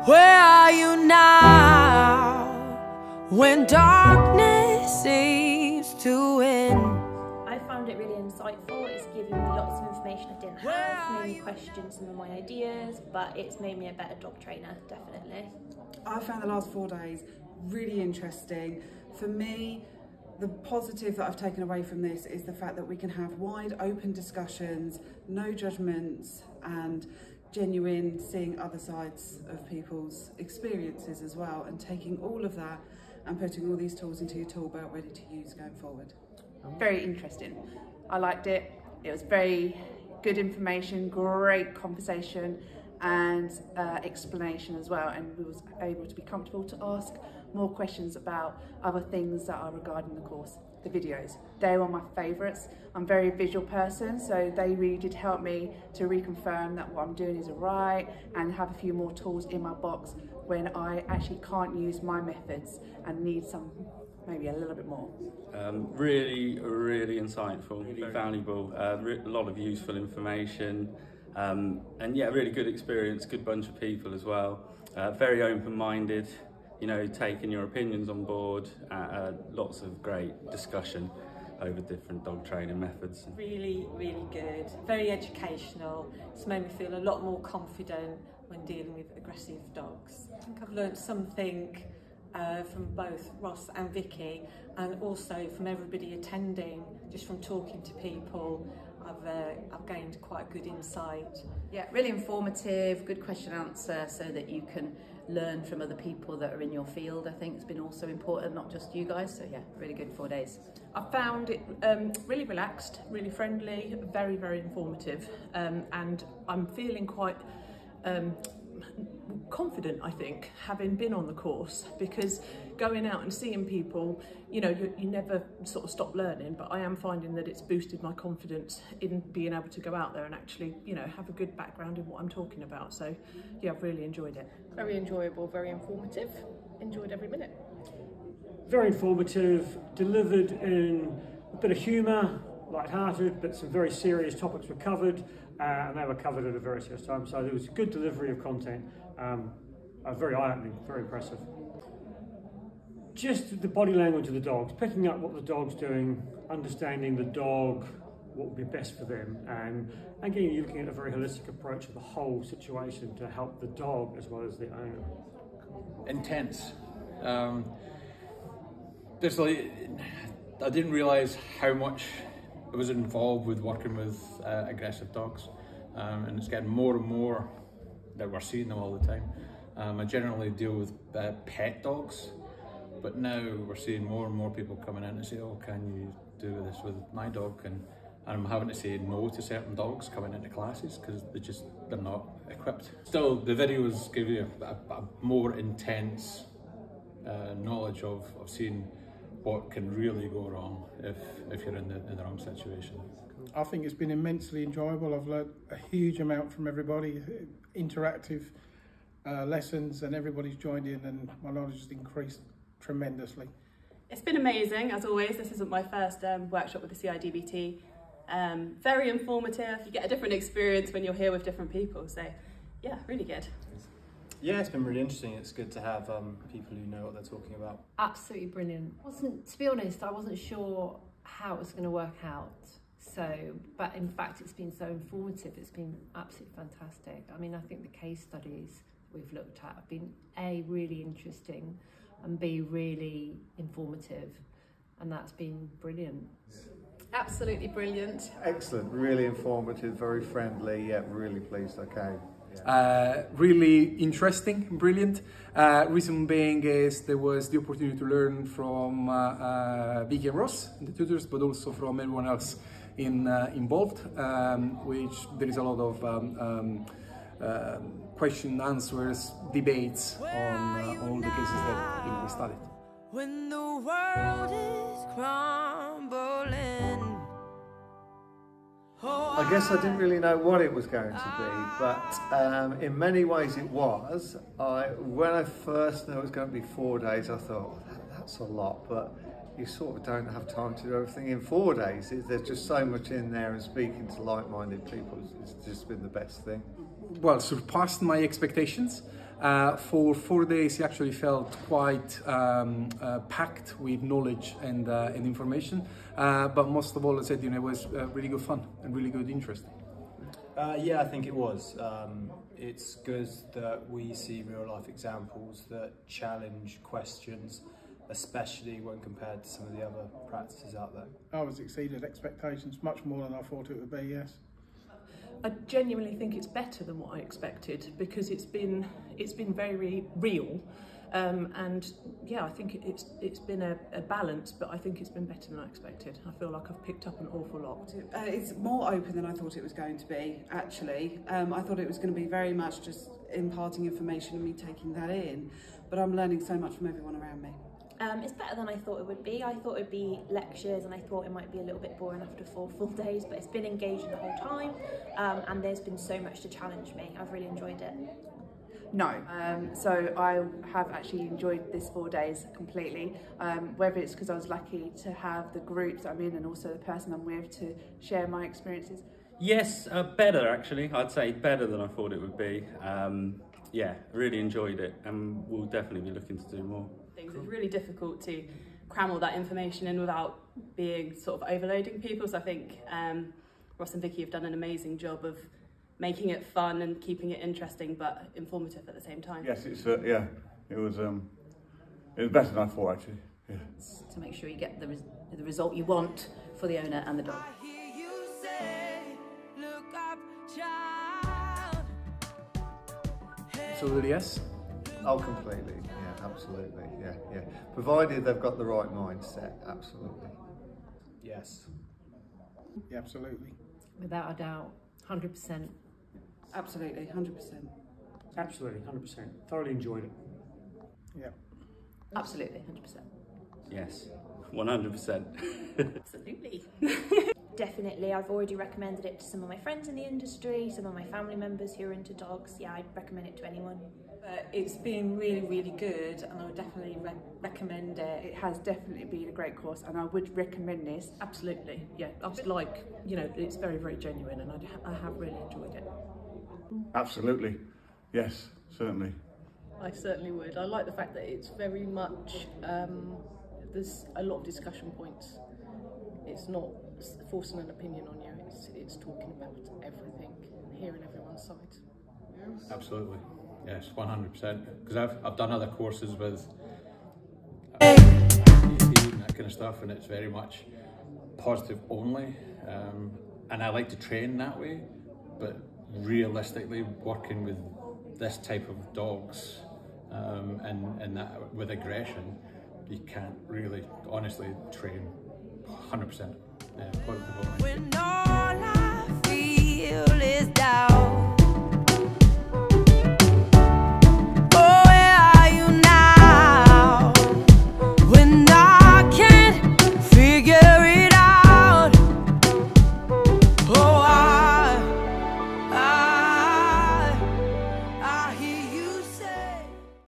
Where are you now when darkness seems to win? I found it really insightful. It's given me lots of information I didn't have, made me question some of my ideas, but it's made me a better dog trainer, definitely. I found the last 4 days really interesting. For me, the positive that I've taken away from this is the fact that we can have wide open discussions, no judgments, and genuine seeing other sides of people's experiences as well, and taking all of that and putting all these tools into your tool belt ready to use going forward. Very interesting. I liked it. It was very good information, great conversation and explanation as well, and we was able to be comfortable to ask more questions about other things that are regarding the course. The videos, they were my favourites. I'm a very visual person, so they really did help me to reconfirm that what I'm doing is right and have a few more tools in my box when I actually can't use my methods and need some, maybe a little bit more. Really insightful, really valuable, a lot of useful information, and yeah, really good experience, good bunch of people as well, very open-minded, you know, taking your opinions on board, lots of great discussion over different dog training methods. Really good, very educational. It's made me feel a lot more confident when dealing with aggressive dogs. I think I've learned something from both Ross and Vicky, and also from everybody attending, just from talking to people. I've gained quite good insight. Yeah, really informative, good question answer, so that you can learn from other people that are in your field. I think it's been also important, not just you guys. So yeah, really good 4 days. I found it really relaxed, really friendly, very informative, and I'm feeling quite confident, I think, having been on the course, because going out and seeing people, you know, you never sort of stop learning, but I am finding that it's boosted my confidence in being able to go out there and actually, you know, have a good background in what I'm talking about. So yeah, I've really enjoyed it. Very enjoyable, very informative, enjoyed every minute. Very informative, delivered in a bit of humour, light-hearted, but some very serious topics were covered, and they were covered at a very serious time. So there was a good delivery of content, very eye-opening, very impressive. Just the body language of the dogs, picking up what the dog's doing, understanding the dog, what would be best for them, and again, you're looking at a very holistic approach of the whole situation to help the dog as well as the owner. Intense. I didn't realise how much it was involved with working with aggressive dogs, and it's getting more and more that we're seeing them all the time. I generally deal with pet dogs, but now we're seeing more and more people coming in and say, oh, can you do this with my dog? And I'm having to say no to certain dogs coming into classes because they're not equipped. Still, the videos give you a more intense knowledge of seeing what can really go wrong if you're in the wrong situation. I think it's been immensely enjoyable. I've learned a huge amount from everybody, interactive lessons, and everybody's joined in, and my knowledge has increased tremendously. It's been amazing, as always. This isn't my first workshop with the CIDBT. Very informative. You get a different experience when you're here with different people. So yeah, really good. Yeah, it's been really interesting. It's good to have people who know what they're talking about. Absolutely brilliant. To be honest, I wasn't sure how it was going to work out. But in fact, it's been so informative. It's been absolutely fantastic. I mean, I think the case studies we've looked at have been A, really interesting, and B, really informative, and that's been brilliant. Absolutely brilliant. Excellent, really informative, very friendly, yeah, really pleased I came. Really interesting, brilliant. Reason being is there was the opportunity to learn from Vicky and Ross, the tutors, but also from everyone else involved, which there is a lot of question, answers, debates on all the cases that we studied. When the world is crumbling. I guess I didn't really know what it was going to be, but in many ways it was. When I first knew it was going to be 4 days, I thought, that's a lot, but you sort of don't have time to do everything in 4 days. There's just so much in there, and speaking to like-minded people, it's just been the best thing. Well, surpassed my expectations. For 4 days, he actually felt quite packed with knowledge and information. But most of all, I said, it was really good fun and really good interest. Yeah, I think it was. It's good that we see real-life examples that challenge questions, especially when compared to some of the other practices out there. I was exceeded expectations much more than I thought it would be, yes. I genuinely think it's better than what I expected, because it's been very real, and yeah, I think it's been a balance, but I think it's been better than I expected. I feel like I've picked up an awful lot. It's more open than I thought it was going to be, actually. I thought it was going to be very much just imparting information and me taking that in, but I'm learning so much from everyone around me. It's better than I thought it would be. I thought it would be lectures, and I thought it might be a little bit boring after 4 full days, but it's been engaging the whole time, and there's been so much to challenge me. I've really enjoyed it. No, so I have actually enjoyed this 4 days completely, whether it's because I was lucky to have the groups I'm in and also the person I'm with to share my experiences. Yes, better actually. I'd say better than I thought it would be. Yeah, really enjoyed it, and we'll definitely be looking to do more. It's really difficult to cram all that information in without being sort of overloading people. So I think Ross and Vicky have done an amazing job of making it fun and keeping it interesting but informative at the same time. Yes, it's yeah, it was better than I thought actually. Yeah. To make sure you get the result you want for the owner and the dog. Absolutely yes. Oh, completely. Yeah, absolutely. Yeah. Provided they've got the right mindset, absolutely. Yes. Yeah, absolutely. Without a doubt, 100%. Absolutely, 100%. Absolutely, 100%. Thoroughly enjoyed it. Yeah. Absolutely, 100%. Yes, 100%. Absolutely. Definitely, I've already recommended it to some of my friends in the industry, some of my family members who are into dogs. Yeah, I'd recommend it to anyone. It's been really, really good, and I would definitely recommend it. It has definitely been a great course, and I would recommend this. Absolutely, yeah. I was like, it's very, very genuine, and I have really enjoyed it. Absolutely, yes, certainly. I certainly would. I like the fact that it's very much, there's a lot of discussion points. It's not forcing an opinion on you, it's talking about everything and hearing everyone's side. Absolutely, yes, 100%. Because I've done other courses with that kind of stuff, and it's very much positive only, and I like to train that way, but realistically working with this type of dogs and that with aggression, you can't really honestly train 100%. Yeah, positive only.